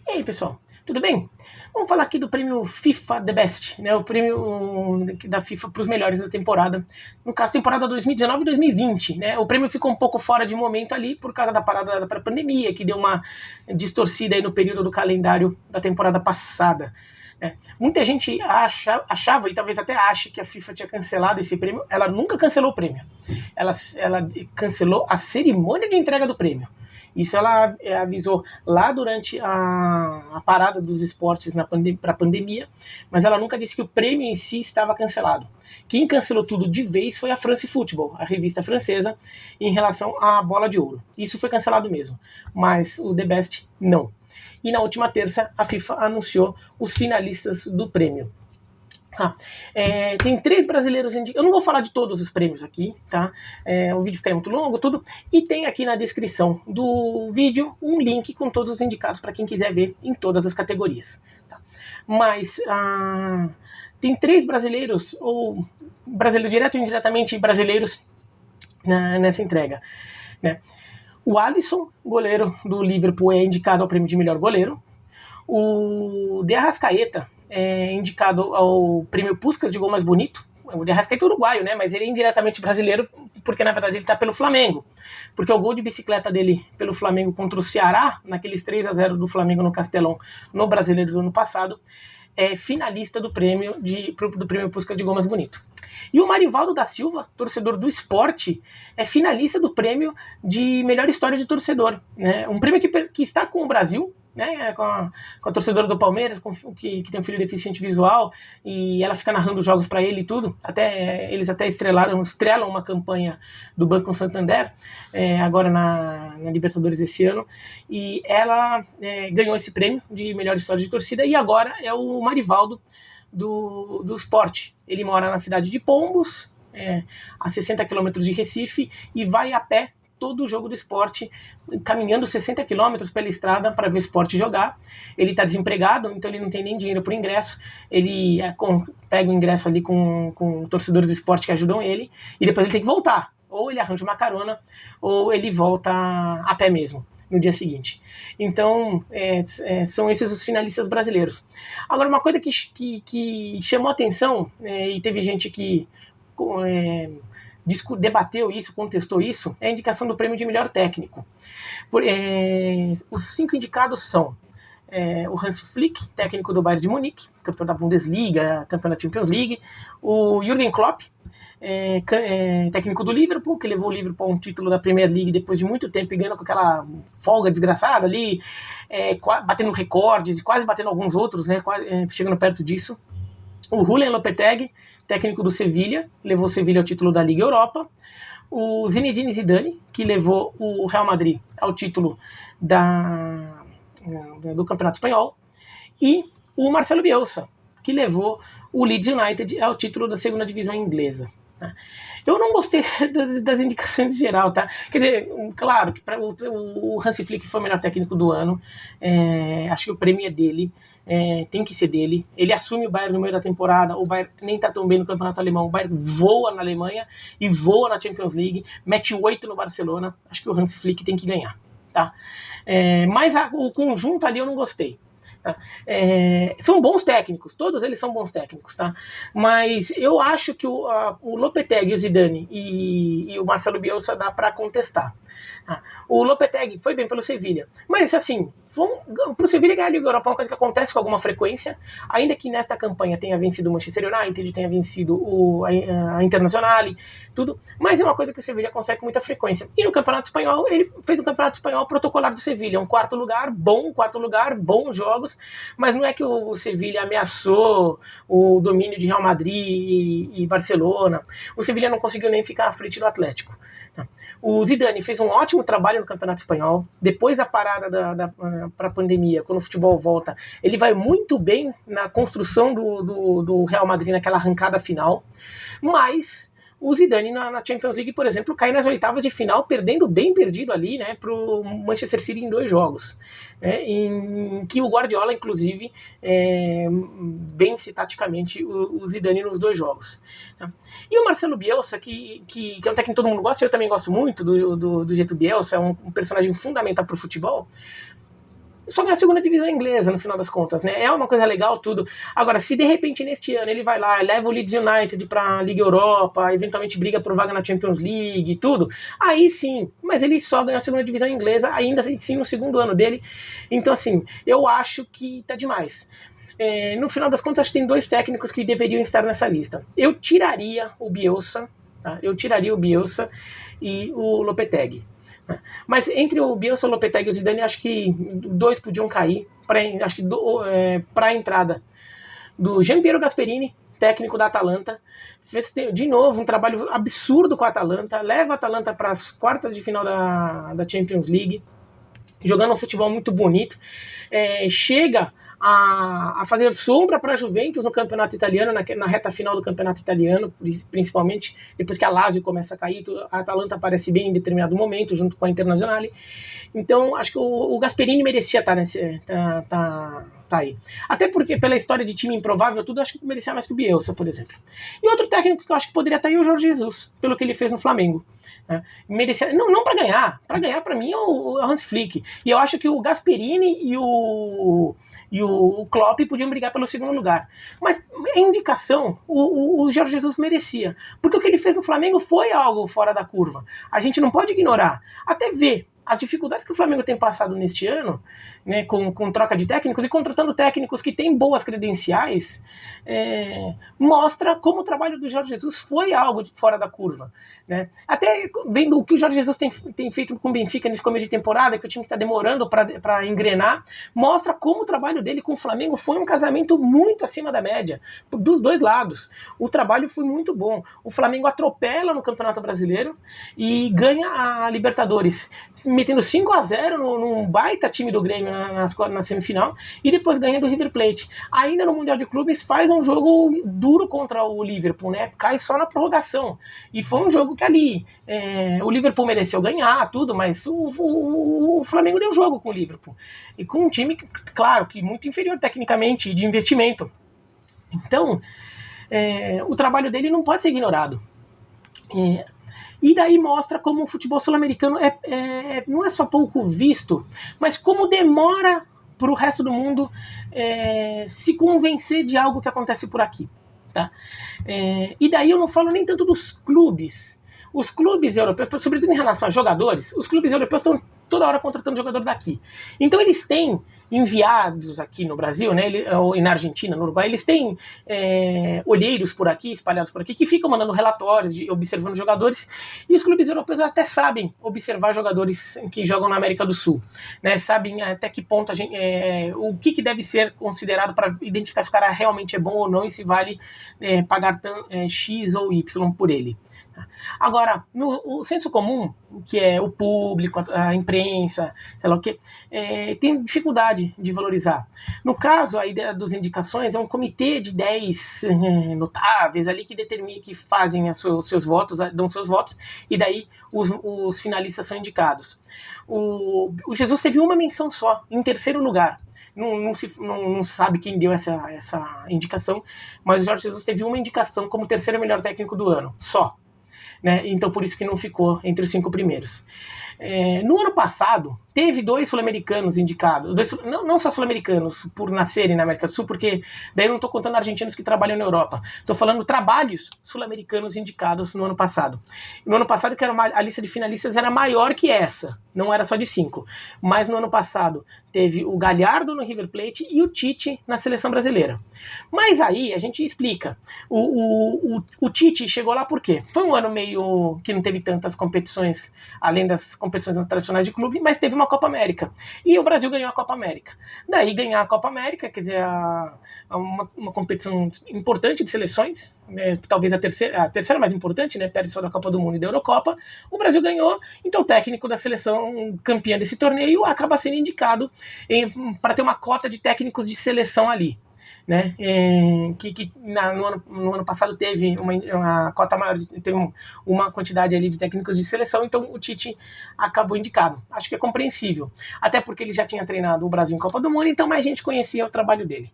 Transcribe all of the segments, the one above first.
E aí, pessoal, tudo bem? Vamos falar aqui do prêmio FIFA The Best, né? O prêmio da FIFA para os melhores da temporada. No caso, temporada 2019 e 2020, né? O prêmio ficou um pouco fora de momento ali por causa da parada da pandemia, que deu uma distorcida aí no período do calendário da temporada passada. Muita gente achava, e talvez até ache, que a FIFA tinha cancelado esse prêmio. Ela nunca cancelou o prêmio. Ela cancelou a cerimônia de entrega do prêmio. Isso ela avisou lá durante a parada dos esportes para a pandemia, mas ela nunca disse que o prêmio em si estava cancelado. Quem cancelou tudo de vez foi a France Football, a revista francesa, em relação à bola de ouro. Isso foi cancelado mesmo, mas o The Best não. E na última terça, a FIFA anunciou os finalistas do prêmio. Tem 3 brasileiros indicados. Eu não vou falar de todos os prêmios aqui, tá? O vídeo ficaria muito longo, tudo. E tem aqui na descrição do vídeo um link com todos os indicados para quem quiser ver em todas as categorias. Tá? Mas tem 3 brasileiros, ou brasileiros direto ou indiretamente brasileiros nessa entrega, né? O Alisson, goleiro do Liverpool, é indicado ao prêmio de melhor goleiro. O De Arrascaeta é indicado ao prêmio Puskás de gol mais bonito. O De Arrascaeta é uruguaio, né? Mas ele é indiretamente brasileiro, porque na verdade ele está pelo Flamengo. Porque o gol de bicicleta dele pelo Flamengo contra o Ceará, naqueles 3-0 do Flamengo no Castelão, no Brasileiro do ano passado, é finalista do prêmio Puskás de gol mais bonito. E o Marivaldo da Silva, torcedor do Sport, é finalista do prêmio de melhor história de torcedor, né? Um prêmio que está com o Brasil, né, com a torcedora do Palmeiras, que tem um filho deficiente visual, e ela fica narrando jogos para ele e tudo. Eles até estrelam uma campanha do Banco Santander, agora na Libertadores esse ano, e ela ganhou esse prêmio de melhor história de torcida, e agora é o Marivaldo do Sport. Ele mora na cidade de Pombos, a 60 quilômetros de Recife, e vai a pé todo o jogo do Sport, caminhando 60 quilômetros pela estrada para ver o Sport jogar. Ele está desempregado, então ele não tem nem dinheiro para o ingresso. Ele pega o ingresso ali com torcedores do Sport que ajudam ele, e depois ele tem que voltar. Ou ele arranja uma carona, ou ele volta a pé mesmo, no dia seguinte. Então, são esses os finalistas brasileiros. Agora, uma coisa que chamou a atenção, e teve gente que debateu isso, contestou isso, é a indicação do prêmio de melhor técnico. Os 5 indicados são o Hansi Flick, técnico do Bayern de Munique, campeão da Bundesliga, campeão da Champions League, o Jürgen Klopp, técnico do Liverpool, que levou o Liverpool a um título da Premier League depois de muito tempo, ganhando com aquela folga desgraçada ali, batendo recordes e quase batendo alguns outros, né, chegando perto disso. O Julen Lopetegui, técnico do Sevilha, levou o Sevilha ao título da Liga Europa. O Zinedine Zidane, que levou o Real Madrid ao título do Campeonato Espanhol. E o Marcelo Bielsa, que levou o Leeds United ao título da segunda divisão inglesa. Eu não gostei das indicações em geral, tá? Quer dizer, claro que o Hansi Flick foi o melhor técnico do ano, acho que o prêmio é dele, tem que ser dele. Ele assume o Bayern no meio da temporada, o Bayern nem tá tão bem no campeonato alemão, o Bayern voa na Alemanha e voa na Champions League, mete 8 no Barcelona, acho que o Hansi Flick tem que ganhar, tá? Mas o conjunto ali eu não gostei. Tá? São bons técnicos, todos eles são bons técnicos, tá? Mas eu acho que o Lopetegui, o Zidane e o Marcelo Bielsa dá para contestar. Tá? O Lopetegui foi bem pelo Sevilha, mas assim, pro Sevilha ganhar a Liga Europa é uma coisa que acontece com alguma frequência, ainda que nesta campanha tenha vencido o Manchester United, tenha vencido a Internacional, tudo, mas é uma coisa que o Sevilha consegue com muita frequência. E no Campeonato Espanhol, ele fez um Campeonato Espanhol protocolar do Sevilha, um quarto lugar, bons jogos, mas não é que o Sevilha ameaçou o domínio de Real Madrid e Barcelona. O Sevilha não conseguiu nem ficar à frente do Atlético. O Zidane fez um ótimo trabalho no Campeonato Espanhol. Depois da parada para a pandemia, quando o futebol volta, ele vai muito bem na construção do Real Madrid naquela arrancada final, mas o Zidane na Champions League, por exemplo, cai nas oitavas de final, bem perdido ali, né, para o Manchester City em 2 jogos, né, em que o Guardiola, inclusive, vence taticamente o Zidane nos 2 jogos. Tá? E o Marcelo Bielsa, que é um técnico que todo mundo gosta, eu também gosto muito do jeito Bielsa, é um personagem fundamental para o futebol. só ganhou a segunda divisão inglesa, no final das contas, né? É uma coisa legal, tudo. Agora, se de repente neste ano ele vai lá, leva o Leeds United pra Liga Europa, eventualmente briga por vaga na Champions League e tudo, aí sim, mas ele só ganhou a segunda divisão inglesa, ainda assim no segundo ano dele. Então, assim, eu acho que tá demais. No final das contas, acho que tem 2 técnicos que deveriam estar nessa lista. Eu tiraria o Bielsa, tá? Eu tiraria o Bielsa e o Lopetegui. Mas entre o Bielsa, o Lopetegui e o Zidane, acho que 2 podiam cair para a entrada do Gianpiero Gasperini, técnico da Atalanta. Fez de novo um trabalho absurdo com a Atalanta, leva a Atalanta para as quartas de final da Champions League, jogando um futebol muito bonito, chega a fazer sombra para a Juventus no campeonato italiano, na reta final do campeonato italiano, principalmente depois que a Lazio começa a cair, a Atalanta aparece bem em determinado momento, junto com a Internazionale. Então, acho que o Gasperini merecia estar aí. Até porque, pela história de time improvável, tudo, acho que merecia mais que o Bielsa, por exemplo. E outro técnico que eu acho que poderia estar aí é o Jorge Jesus, pelo que ele fez no Flamengo. Merecia, não para ganhar para mim é o Hans Flick, e eu acho que o Gasperini e o Klopp podiam brigar pelo segundo lugar, mas a indicação o Jorge Jesus merecia, porque o que ele fez no Flamengo foi algo fora da curva, a gente não pode ignorar, até ver as dificuldades que o Flamengo tem passado neste ano, né, com troca de técnicos e contratando técnicos que têm boas credenciais, mostra como o trabalho do Jorge Jesus foi algo fora da curva, né? Até vendo o que o Jorge Jesus tem feito com o Benfica nesse começo de temporada, que o time está demorando para engrenar, mostra como o trabalho dele com o Flamengo foi um casamento muito acima da média, dos 2 lados. O trabalho foi muito bom. O Flamengo atropela no Campeonato Brasileiro e ganha a Libertadores, metendo 5-0 num baita time do Grêmio na semifinal, e depois ganha do River Plate. Ainda no Mundial de Clubes faz um jogo duro contra o Liverpool, né? Cai só na prorrogação. E foi um jogo que ali o Liverpool mereceu ganhar, tudo, mas o Flamengo deu jogo com o Liverpool. E com um time, claro, que muito inferior tecnicamente de investimento. Então, o trabalho dele não pode ser ignorado. E daí mostra como o futebol sul-americano não é só pouco visto, mas como demora para o resto do mundo se convencer de algo que acontece por aqui. Tá? E daí eu não falo nem tanto dos clubes. Os clubes europeus, sobretudo em relação a jogadores, os clubes europeus estão toda hora contratando jogador daqui. Então eles têm enviados aqui no Brasil, né, ou na Argentina, no Uruguai, eles têm olheiros por aqui, espalhados por aqui, que ficam mandando relatórios, observando jogadores, e os clubes europeus até sabem observar jogadores que jogam na América do Sul, né, sabem até que ponto o que deve ser considerado para identificar se o cara realmente é bom ou não, e se vale pagar X ou Y por ele. Agora, o senso comum, que é o público, a imprensa, sei lá o que, tem dificuldade de valorizar. No caso, a ideia das indicações é um comitê de 10 notáveis ali que determinam, que fazem seus votos, dão seus votos, e daí os finalistas são indicados. O Jesus teve uma menção só, em terceiro lugar. Não sabe quem deu essa indicação, mas o Jorge Jesus teve uma indicação como terceiro melhor técnico do ano, só. Né? Então por isso que não ficou entre os 5 primeiros. No ano passado teve 2 sul-americanos indicados, não só sul-americanos por nascerem na América do Sul, porque daí eu não estou contando argentinos que trabalham na Europa, estou falando trabalhos sul-americanos indicados no ano passado. No ano passado a lista de finalistas era maior que essa, não era só de 5, mas no ano passado teve o Galhardo no River Plate e o Tite na seleção brasileira. Mas aí a gente explica, o Tite chegou lá por quê? Foi um ano meio que não teve tantas competições, além das competições tradicionais de clube, mas teve uma Copa América. E o Brasil ganhou a Copa América. Daí ganhar a Copa América, quer dizer, uma competição importante de seleções, talvez a terceira mais importante, né, perto só da Copa do Mundo e da Eurocopa, o Brasil ganhou, então o técnico da seleção campeã desse torneio acaba sendo indicado para ter uma cota de técnicos de seleção ali. Né, no ano passado teve uma cota maior, teve uma quantidade ali de técnicos de seleção, então o Tite acabou indicado. Acho que é compreensível, até porque ele já tinha treinado o Brasil em Copa do Mundo, então mais gente conhecia o trabalho dele.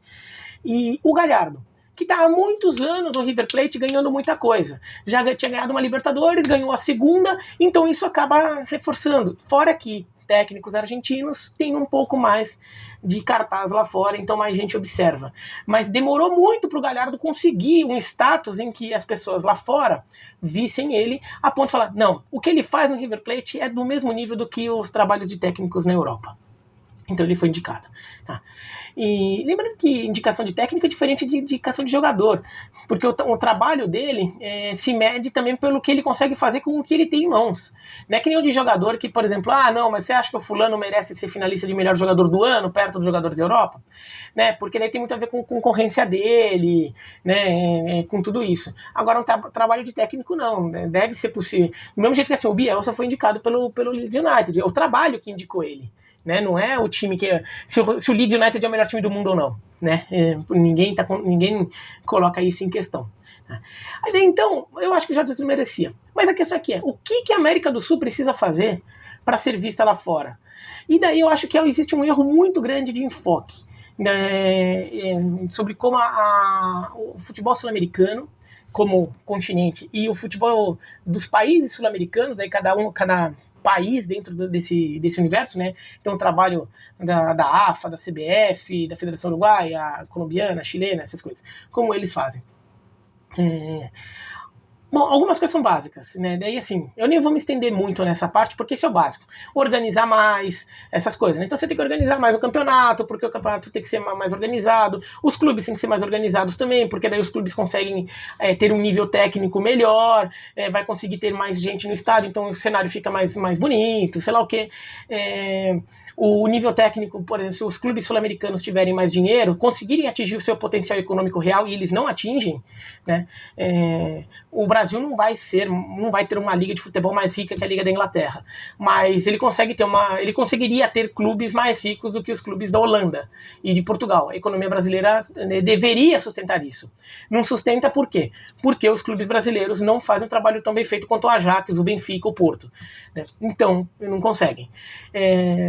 E o Galhardo, que está há muitos anos no River Plate ganhando muita coisa, já tinha ganhado uma Libertadores, ganhou a segunda, então isso acaba reforçando, fora que técnicos argentinos têm um pouco mais de cartaz lá fora, então mais gente observa. Mas demorou muito para o Gallardo conseguir um status em que as pessoas lá fora vissem ele, a ponto de falar, não, o que ele faz no River Plate é do mesmo nível do que os trabalhos de técnicos na Europa. Então ele foi indicado. Tá? E lembrando que indicação de técnico é diferente de indicação de jogador, porque o trabalho dele se mede também pelo que ele consegue fazer com o que ele tem em mãos. Não é que nem o de jogador que, por exemplo, não, mas você acha que o fulano merece ser finalista de melhor jogador do ano, perto dos jogadores da Europa? Né? Porque daí tem muito a ver com concorrência dele, né? Com tudo isso. Agora, um trabalho de técnico não, né? Deve ser possível. Do mesmo jeito que assim, o Bielsa foi indicado pelo Leeds United, é o trabalho que indicou ele. Né? Não é o time que... Se o Leeds United é o melhor time do mundo ou não. Né? Ninguém coloca isso em questão. Então, eu acho que já desmerecia. Mas a questão aqui é, o que a América do Sul precisa fazer para ser vista lá fora? E daí eu acho que existe um erro muito grande de enfoque sobre como o futebol sul-americano, como continente, e o futebol dos países sul-americanos, né, cada país dentro desse universo, né? Então o trabalho da AFA, da CBF, da Federação Uruguaia, colombiana, chilena, essas coisas. Como eles fazem. Bom, algumas coisas são básicas, né? Daí, assim, eu nem vou me estender muito nessa parte, porque isso é o básico. Organizar mais, essas coisas, né? Então você tem que organizar mais o campeonato, porque o campeonato tem que ser mais organizado. Os clubes têm que ser mais organizados também, porque daí os clubes conseguem ter um nível técnico melhor, vai conseguir ter mais gente no estádio, então o cenário fica mais bonito, sei lá o quê. O nível técnico, por exemplo, se os clubes sul-americanos tiverem mais dinheiro, conseguirem atingir o seu potencial econômico real, e eles não atingem, né, o Brasil não vai ter uma liga de futebol mais rica que a Liga da Inglaterra, mas ele conseguiria ter clubes mais ricos do que os clubes da Holanda e de Portugal. A economia brasileira deveria sustentar isso. Não sustenta por quê? Porque os clubes brasileiros não fazem um trabalho tão bem feito quanto o Ajax, o Benfica, o Porto, né? Então, não conseguem.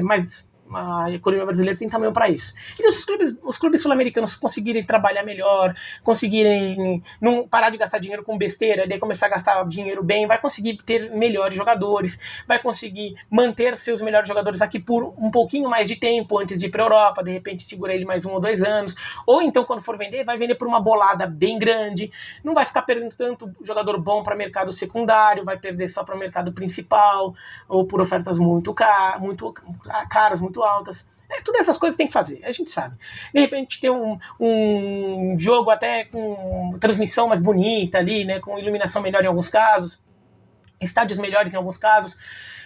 Mas a economia brasileira tem tamanho para isso. Então, se os clubes sul-americanos conseguirem trabalhar melhor, conseguirem não parar de gastar dinheiro com besteira, daí começar a gastar dinheiro bem, vai conseguir ter melhores jogadores, vai conseguir manter seus melhores jogadores aqui por um pouquinho mais de tempo antes de ir para a Europa, de repente segura ele mais 1 ou 2 anos, ou então quando for vender, vai vender por uma bolada bem grande, não vai ficar perdendo tanto jogador bom para mercado secundário, vai perder só para o mercado principal, ou por ofertas muito caras, muito altas. Todas essas coisas tem que fazer, a gente sabe. De repente ter um jogo até com transmissão mais bonita ali, né, com iluminação melhor em alguns casos, estádios melhores em alguns casos,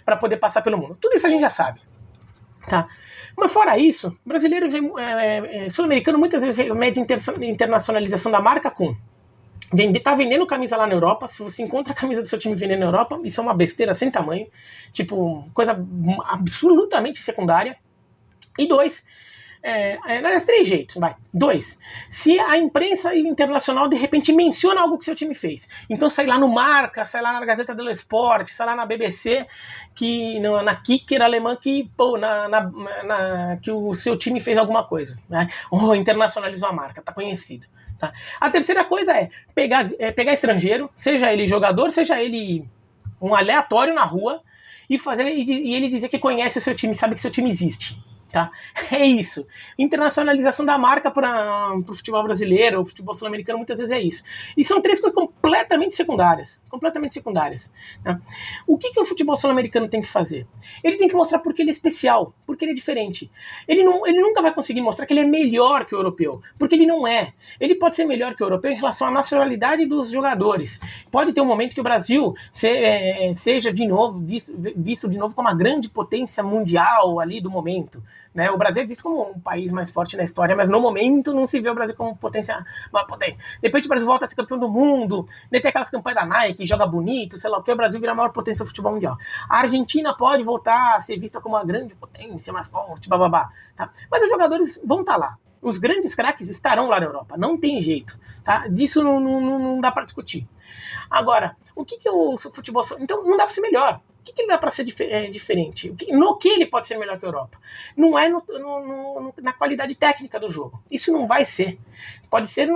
para poder passar pelo mundo. Tudo isso a gente já sabe. Tá? Mas fora isso, brasileiro sul-americano muitas vezes mede internacionalização da marca com tá vendendo camisa lá na Europa. Se você encontra a camisa do seu time vendendo na Europa, isso é uma besteira sem tamanho, tipo, coisa absolutamente secundária. E 2, nas 3 jeitos, vai. 2, se a imprensa internacional de repente menciona algo que seu time fez, então sai lá no Marca, sai lá na Gazeta dello Sport, sai lá na BBC, na Kicker alemã, que que o seu time fez alguma coisa, né? Internacionalizou a marca, tá conhecido. Tá? A terceira coisa é pegar estrangeiro, seja ele jogador, seja ele um aleatório na rua, e ele dizer que conhece o seu time, sabe que seu time existe. Tá? É isso. Internacionalização da marca para o futebol brasileiro, o futebol sul-americano, muitas vezes é isso. E são 3 coisas completamente secundárias. Completamente secundárias. Tá? O que o futebol sul-americano tem que fazer? Ele tem que mostrar porque ele é especial, porque ele é diferente. Ele nunca vai conseguir mostrar que ele é melhor que o europeu, porque ele não é. Ele pode ser melhor que o europeu em relação à nacionalidade dos jogadores. Pode ter um momento que o Brasil seja de novo visto de novo como uma grande potência mundial ali do momento. Né? O Brasil é visto como um país mais forte na história, mas no momento não se vê o Brasil como uma potência. Depois o Brasil volta a ser campeão do mundo, tem aquelas campanhas da Nike, joga bonito, sei lá o que, o Brasil vira a maior potência do futebol mundial. A Argentina pode voltar a ser vista como uma grande potência, mais forte, bababá. Tá? Mas os jogadores vão estar lá. Os grandes craques estarão lá na Europa, não tem jeito. Tá? Disso não dá para discutir. Agora, o que o futebol... Então não dá para ser melhor. O que ele dá para ser diferente? No que ele pode ser melhor que a Europa? Não é na qualidade técnica do jogo. Isso não vai ser. Pode ser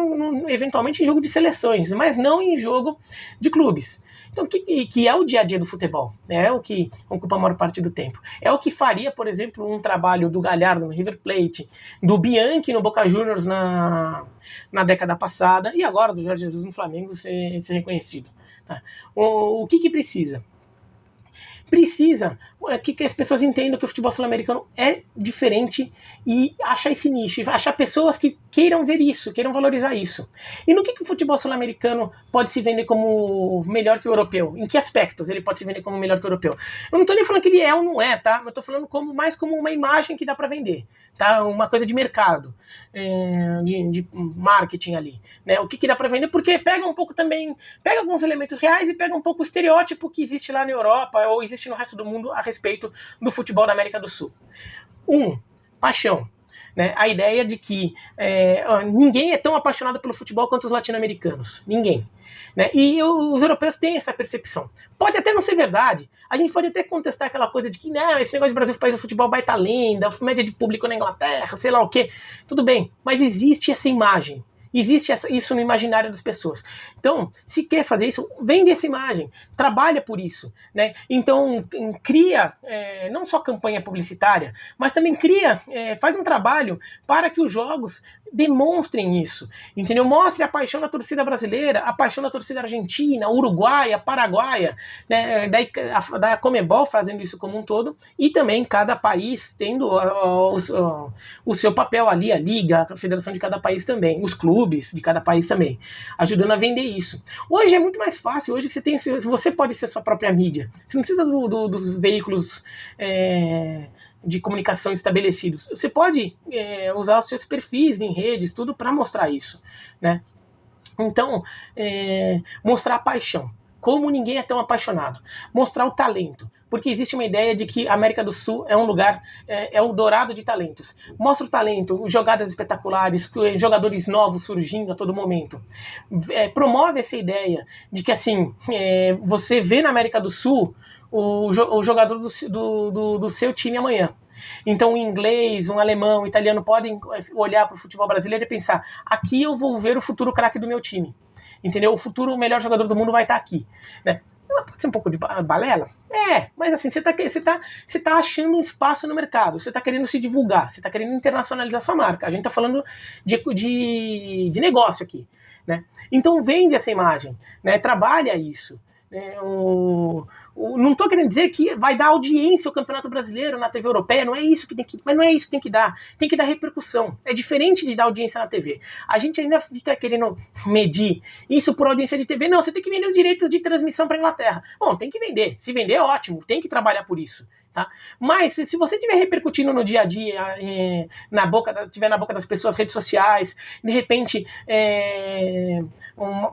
eventualmente em jogo de seleções, mas não em jogo de clubes. Então, que é o dia a dia do futebol, é o que ocupa a maior parte do tempo. É o que faria, por exemplo, um trabalho do Galhardo no River Plate, do Bianchi no Boca Juniors na década passada, e agora do Jorge Jesus no Flamengo ser reconhecido. Tá? O que precisa? Precisa que as pessoas entendam que o futebol sul-americano é diferente e achar esse nicho, achar pessoas que queiram ver isso, queiram valorizar isso. E no que o futebol sul-americano pode se vender como melhor que o europeu? Em que aspectos ele pode se vender como melhor que o europeu? Eu não estou nem falando que ele é ou não é, tá? Eu estou falando mais como uma imagem que dá para vender, tá? Uma coisa de mercado, de marketing ali, né? O que dá para vender? Porque pega um pouco também, pega alguns elementos reais e pega um pouco o estereótipo que existe lá na Europa ou existe no resto do mundo a respeito do futebol da América do Sul. Paixão. Né? A ideia de que ninguém é tão apaixonado pelo futebol quanto os latino-americanos. Ninguém. Né? E os europeus têm essa percepção. Pode até não ser verdade. A gente pode até contestar aquela coisa de que não, esse negócio de Brasil, país do futebol, baita lenda, média de público na Inglaterra, sei lá o quê. Tudo bem, mas existe essa imagem. Existe isso no imaginário das pessoas. Então, se quer fazer isso, vende essa imagem, trabalha por isso, né? Então, cria não só campanha publicitária, mas também faz um trabalho para que os jogos demonstrem isso, entendeu? Mostre a paixão da torcida brasileira, a paixão da torcida argentina, uruguaia, paraguaia, né? Da Conmebol fazendo isso como um todo, e também cada país tendo o seu papel ali, a liga, a federação de cada país também, os clubes de cada país também, ajudando a vender isso. Hoje é muito mais fácil, hoje você pode ser sua própria mídia, você não precisa dos veículos de comunicação estabelecidos, você pode usar os seus perfis em redes, tudo para mostrar isso, né? Então, mostrar a paixão, como ninguém é tão apaixonado, mostrar o talento, porque existe uma ideia de que a América do Sul é um lugar, é o dourado de talentos. Mostra o talento, jogadas espetaculares, jogadores novos surgindo a todo momento. Promove essa ideia de que, assim, você vê na América do Sul o jogador do seu time amanhã. Então, um inglês, um alemão, um italiano podem olhar para o futebol brasileiro e pensar: aqui eu vou ver o futuro craque do meu time. Entendeu? O futuro melhor jogador do mundo vai estar aqui. Né? Pode ser um pouco de balela? Mas assim, você tá achando um espaço no mercado, você tá querendo se divulgar, você tá querendo internacionalizar sua marca. A gente tá falando de negócio aqui, né? Então vende essa imagem, né? Trabalha isso. Não estou querendo dizer que vai dar audiência ao Campeonato Brasileiro na TV europeia, não é isso que tem que, mas não é isso que tem que dar repercussão. É diferente de dar audiência na TV. A gente ainda fica querendo medir isso por audiência de TV. Não, você tem que vender os direitos de transmissão para a Inglaterra. Bom, tem que vender. Se vender é ótimo, tem que trabalhar por isso. Tá? Mas se você estiver repercutindo no dia a dia, tiver na boca das pessoas, redes sociais, de repente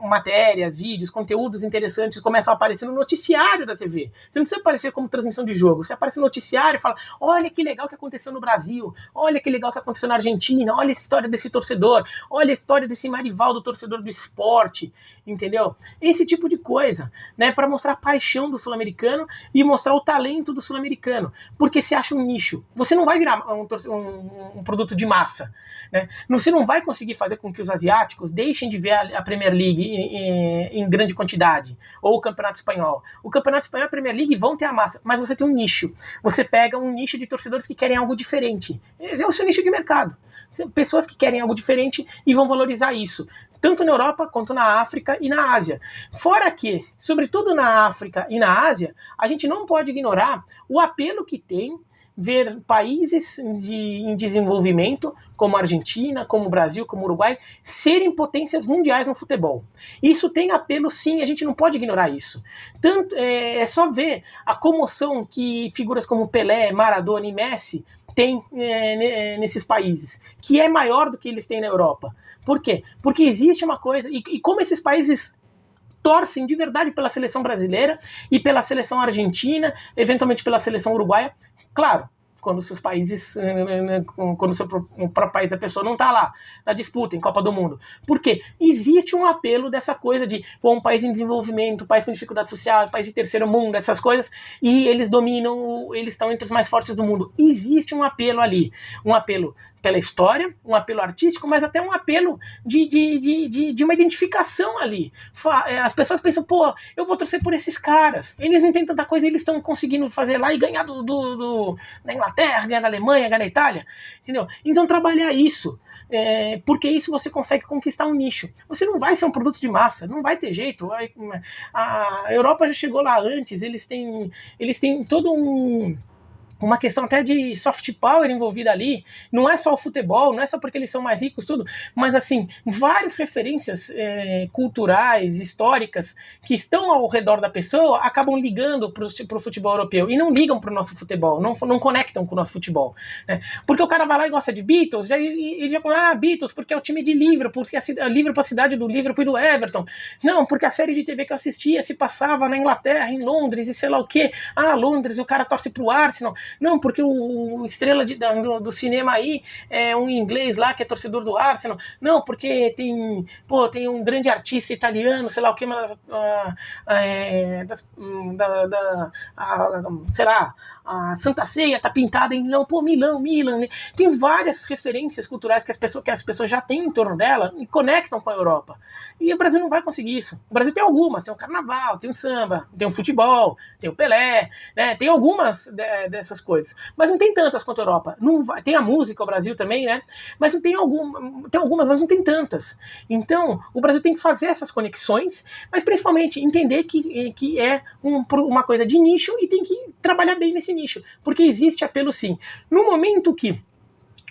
matérias, vídeos, conteúdos interessantes começam a aparecer no noticiário da TV. Você não precisa aparecer como transmissão de jogo, você aparece no noticiário e fala: olha que legal que aconteceu no Brasil, olha que legal que aconteceu na Argentina, olha a história desse torcedor, olha a história desse Marival, do torcedor do esporte, entendeu? Esse tipo de coisa, né, para mostrar a paixão do sul-americano e mostrar o talento do sul-americano. Porque se acha um nicho, você não vai virar um produto de massa, né? Você não vai conseguir fazer com que os asiáticos deixem de ver a Premier League em grande quantidade, ou o Campeonato Espanhol. O Campeonato Espanhol e a Premier League vão ter a massa, mas você tem um nicho. Você pega um nicho de torcedores que querem algo diferente. Esse é o seu nicho de mercado. Pessoas que querem algo diferente e vão valorizar isso, tanto na Europa quanto na África e na Ásia. Fora que, sobretudo na África e na Ásia, a gente não pode ignorar o apelo que tem ver países em desenvolvimento, como a Argentina, como o Brasil, como o Uruguai, serem potências mundiais no futebol. Isso tem apelo, sim, a gente não pode ignorar isso. É só ver a comoção que figuras como Pelé, Maradona e Messi têm nesses países, que é maior do que eles têm na Europa. Por quê? Porque existe uma coisa, e como esses países torcem de verdade pela seleção brasileira e pela seleção argentina, eventualmente pela seleção uruguaia, claro, quando os seus países, quando o próprio país da pessoa não está lá na disputa, em Copa do Mundo. Por quê? Existe um apelo dessa coisa de um país em desenvolvimento, um país com dificuldade social, um país de terceiro mundo, essas coisas, e eles dominam, eles estão entre os mais fortes do mundo. Existe um apelo ali, um apelo pela história, um apelo artístico, mas até um apelo de uma identificação ali. As pessoas pensam, pô, eu vou torcer por esses caras, eles não têm tanta coisa, eles estão conseguindo fazer lá e ganhar da Inglaterra, ganhar da Alemanha, ganhar da Itália, entendeu? Então trabalhar isso, porque isso você consegue conquistar um nicho. Você não vai ser um produto de massa, não vai ter jeito. A Europa já chegou lá antes, eles têm todo uma questão até de soft power envolvida ali, não é só o futebol, não é só porque eles são mais ricos, tudo, mas assim, várias referências culturais, históricas, que estão ao redor da pessoa, acabam ligando para o futebol europeu, e não ligam para o nosso futebol, não conectam com o nosso futebol, né? Porque o cara vai lá e gosta de Beatles, ele já Beatles, porque é o time de Liverpool, porque a Liverpool é a cidade do Liverpool e do Everton, não, porque a série de TV que eu assistia se passava na Inglaterra, em Londres, e sei lá o que, Londres, o cara torce pro Arsenal. Não, porque o estrela do cinema aí é um inglês lá que é torcedor do Arsenal. Não, porque tem um grande artista italiano, sei lá o que, sei lá, a Santa Ceia tá pintada em Milão, Milan. Tem várias referências culturais que as pessoas já têm em torno dela e conectam com a Europa. E o Brasil não vai conseguir isso. O Brasil tem algumas, tem o carnaval, tem o samba, tem o futebol, tem o Pelé, né? Tem algumas dessas coisas, mas não tem tantas quanto a Europa. Tem a música, o Brasil também, né? Mas tem algumas, mas não tem tantas. Então, o Brasil tem que fazer essas conexões, mas principalmente entender que é uma coisa de nicho e tem que trabalhar bem nesse nicho, porque existe apelo sim. No momento que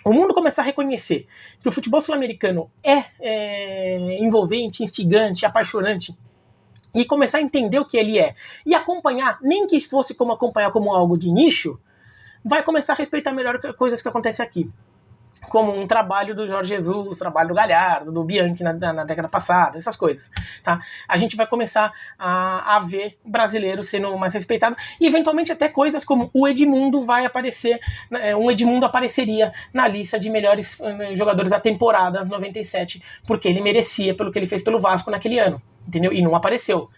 o mundo começar a reconhecer que o futebol sul-americano é envolvente, instigante, apaixonante, e começar a entender o que ele é, e acompanhar, nem que fosse como acompanhar como algo de nicho, vai começar a respeitar melhor coisas que acontecem aqui. Como um trabalho do Jorge Jesus, trabalho do Galhardo, do Bianchi na década passada, essas coisas. Tá? A gente vai começar a ver brasileiros sendo mais respeitados e eventualmente até coisas como o Edmundo vai aparecer, um Edmundo apareceria na lista de melhores jogadores da temporada 97, porque ele merecia pelo que ele fez pelo Vasco naquele ano. Entendeu? E não apareceu.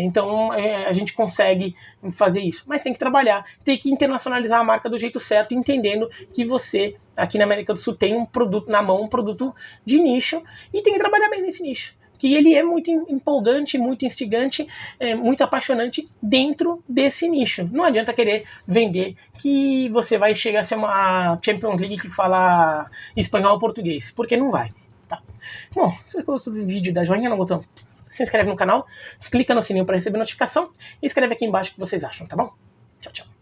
Então a gente consegue fazer isso, mas tem que trabalhar, tem que internacionalizar a marca do jeito certo, entendendo que você aqui na América do Sul tem um produto na mão, um produto de nicho, e tem que trabalhar bem nesse nicho, que ele é muito empolgante, muito instigante, muito apaixonante dentro desse nicho. Não adianta querer vender que você vai chegar a ser uma Champions League que fala espanhol ou português, porque não vai. Tá. Bom, se você gostou do vídeo, dá joinha no botão, se inscreve no canal, clica no sininho para receber notificação e escreve aqui embaixo o que vocês acham, tá bom? Tchau, tchau.